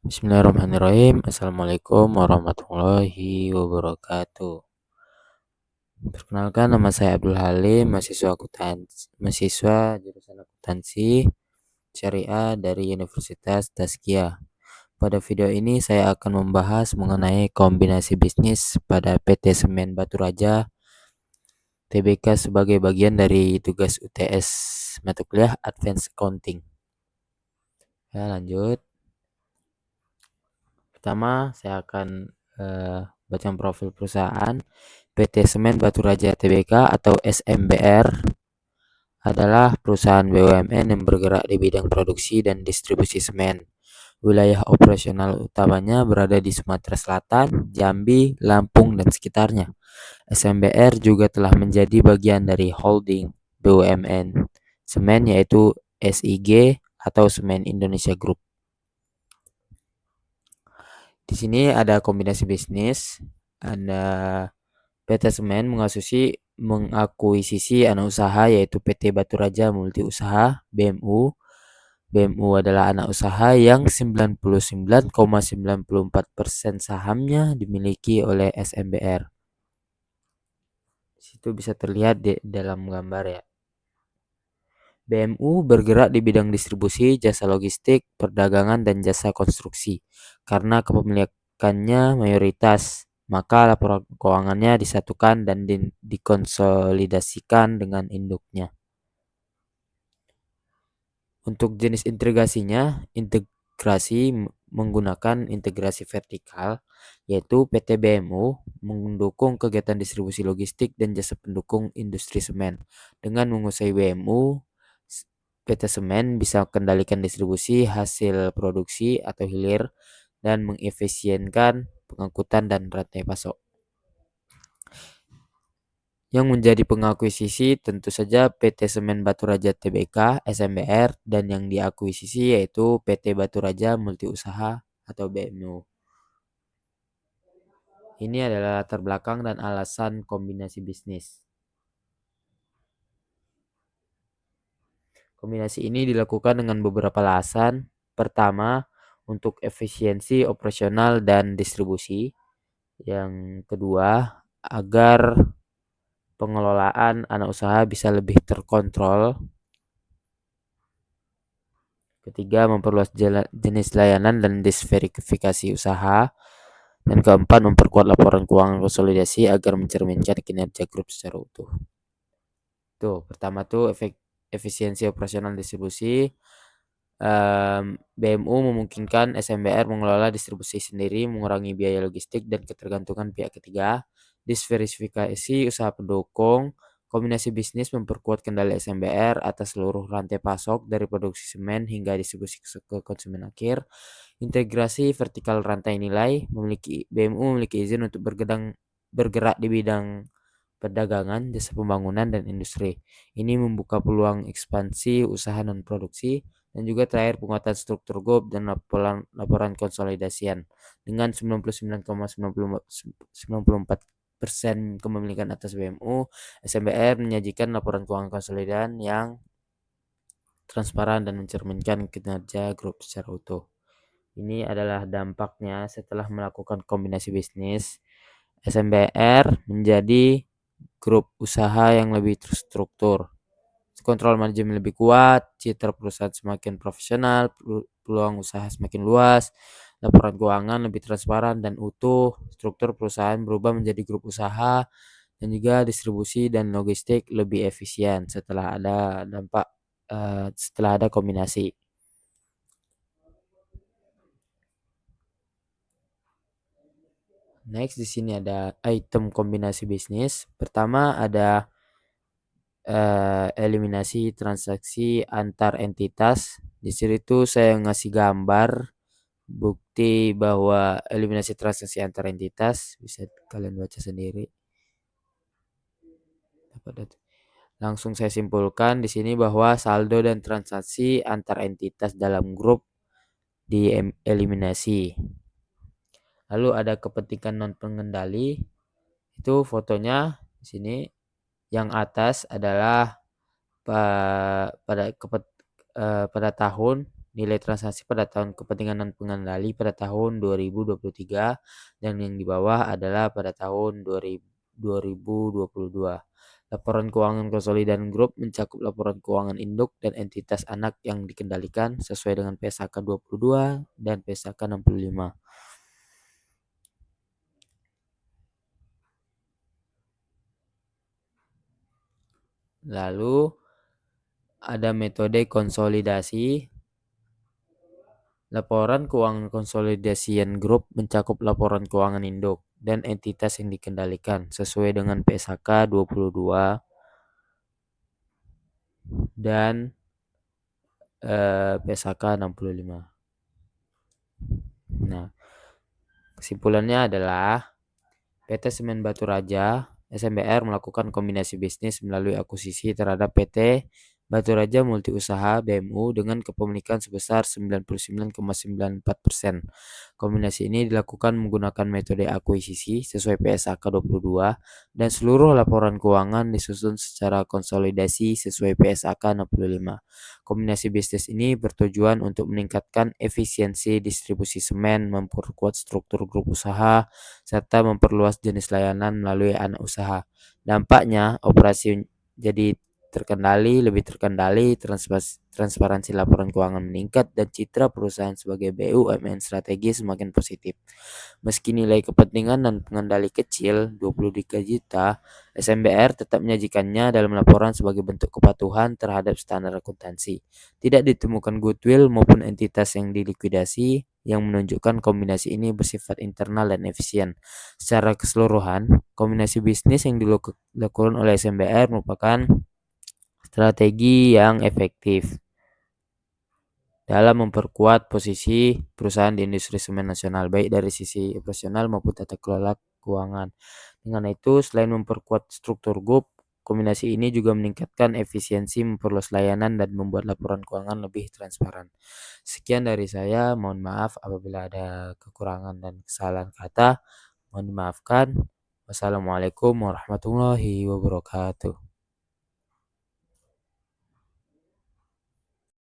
Bismillahirrahmanirrahim. Assalamualaikum warahmatullahi wabarakatuh. Perkenalkan, nama saya Abdul Halim, mahasiswa jurusan akuntansi syariah dari Universitas Tazkiyah. Pada video ini saya akan membahas mengenai kombinasi bisnis pada PT Semen Batu Raja Tbk sebagai bagian dari tugas UTS mata kuliah Advanced Accounting. Ya, lanjut. Pertama, saya akan baca profil perusahaan. PT Semen Batu Raja Tbk atau SMBR adalah perusahaan BUMN yang bergerak di bidang produksi dan distribusi semen. Wilayah operasional utamanya berada di Sumatera Selatan, Jambi, Lampung, dan sekitarnya. SMBR juga telah menjadi bagian dari holding BUMN Semen yaitu SIG atau Semen Indonesia Group. Di sini ada kombinasi bisnis, ada PT Semen mengakuisisi anak usaha yaitu PT Batu Raja Multi Usaha BMU. BMU adalah anak usaha yang 99,94% sahamnya dimiliki oleh SMBR. Di situ bisa terlihat di dalam gambar ya. BMU bergerak di bidang distribusi, jasa logistik, perdagangan, dan jasa konstruksi. Karena kepemilikannya mayoritas, maka laporan keuangannya disatukan dan dikonsolidasikan dengan induknya. Untuk jenis integrasinya, integrasi menggunakan integrasi vertikal, yaitu PT BMU mendukung kegiatan distribusi logistik dan jasa pendukung industri semen. Dengan menguasai BMU, PT Semen bisa kendalikan distribusi hasil produksi atau hilir dan mengefisienkan pengangkutan dan rantai pasok. Yang menjadi pengakuisisi tentu saja PT Semen Batu Raja Tbk SMBR dan yang diakuisisi yaitu PT Batu Raja Multi Usaha atau BMU. Ini adalah latar belakang dan alasan kombinasi bisnis. Kombinasi ini dilakukan dengan beberapa alasan. Pertama, untuk efisiensi operasional dan distribusi. Yang kedua, agar pengelolaan anak usaha bisa lebih terkontrol. Ketiga, memperluas jenis layanan dan disverifikasi usaha. Dan keempat, memperkuat laporan keuangan konsolidasi agar mencerminkan kinerja grup secara utuh. Tuh, pertama tuh efisiensi operasional distribusi. BMU memungkinkan SMBR mengelola distribusi sendiri, mengurangi biaya logistik dan ketergantungan pihak ketiga. Diversifikasi usaha pendukung. Kombinasi bisnis memperkuat kendali SMBR atas seluruh rantai pasok dari produksi semen hingga distribusi ke konsumen akhir. Integrasi vertikal rantai nilai, BMU memiliki izin untuk bergerak di bidang perdagangan, jasa pembangunan, dan industri. Ini membuka peluang ekspansi usaha non-produksi. Dan juga terakhir penguatan struktur grup dan laporan konsolidasian dengan 99,94% kepemilikan atas BMU. SMBR menyajikan laporan keuangan konsolidan yang transparan dan mencerminkan kinerja grup secara utuh. Ini adalah dampaknya setelah melakukan kombinasi bisnis. SMBR menjadi grup usaha yang lebih terstruktur. Kontrol manajemen lebih kuat, citra perusahaan semakin profesional, peluang usaha semakin luas, laporan keuangan lebih transparan dan utuh, struktur perusahaan berubah menjadi grup usaha, dan juga distribusi dan logistik lebih efisien setelah ada kombinasi. Next, di sini ada item kombinasi bisnis. Pertama ada eliminasi transaksi antar entitas. Di sini tuh saya ngasih gambar bukti bahwa eliminasi transaksi antar entitas, bisa kalian baca sendiri. Langsung saya simpulkan di sini bahwa saldo dan transaksi antar entitas dalam grup dieliminasi. Lalu ada kepentingan non pengendali. Itu fotonya di sini. Yang atas adalah pada tahun nilai transaksi pada tahun kepentingan dan pengendali pada tahun 2023 dan yang di bawah adalah pada tahun 2022. Laporan keuangan konsolidan grup mencakup laporan keuangan induk dan entitas anak yang dikendalikan sesuai dengan PSAK 22 dan PSAK 65. Lalu ada metode konsolidasi. Laporan keuangan konsolidasian grup mencakup laporan keuangan induk dan entitas yang dikendalikan sesuai dengan PSAK 22 dan PSAK 65. Nah, kesimpulannya adalah PT Semen Batu Raja SMBR melakukan kombinasi bisnis melalui akuisisi terhadap PT Batu Raja Multi Usaha BMU dengan kepemilikan sebesar 99,94%. Kombinasi ini dilakukan menggunakan metode akuisisi sesuai PSAK 22 dan seluruh laporan keuangan disusun secara konsolidasi sesuai PSAK 65. Kombinasi bisnis ini bertujuan untuk meningkatkan efisiensi distribusi semen, memperkuat struktur grup usaha, serta memperluas jenis layanan melalui anak usaha. Dampaknya, operasi jadi lebih terkendali, transparansi laporan keuangan meningkat, dan citra perusahaan sebagai BUMN strategis semakin positif. Meski nilai kepentingan dan pengendali kecil, 23 juta, SMBR tetap menyajikannya dalam laporan sebagai bentuk kepatuhan terhadap standar akuntansi. Tidak ditemukan goodwill maupun entitas yang dilikuidasi yang menunjukkan kombinasi ini bersifat internal dan efisien. Secara keseluruhan, kombinasi bisnis yang dilakukan oleh SMBR merupakan strategi yang efektif dalam memperkuat posisi perusahaan di industri semen nasional, baik dari sisi operasional maupun tata kelola keuangan. Dengan itu, selain memperkuat struktur grup, kombinasi ini juga meningkatkan efisiensi, memperluas layanan, dan membuat laporan keuangan lebih transparan. Sekian dari saya, mohon maaf apabila ada kekurangan dan kesalahan kata, mohon dimaafkan. Wassalamualaikum warahmatullahi wabarakatuh.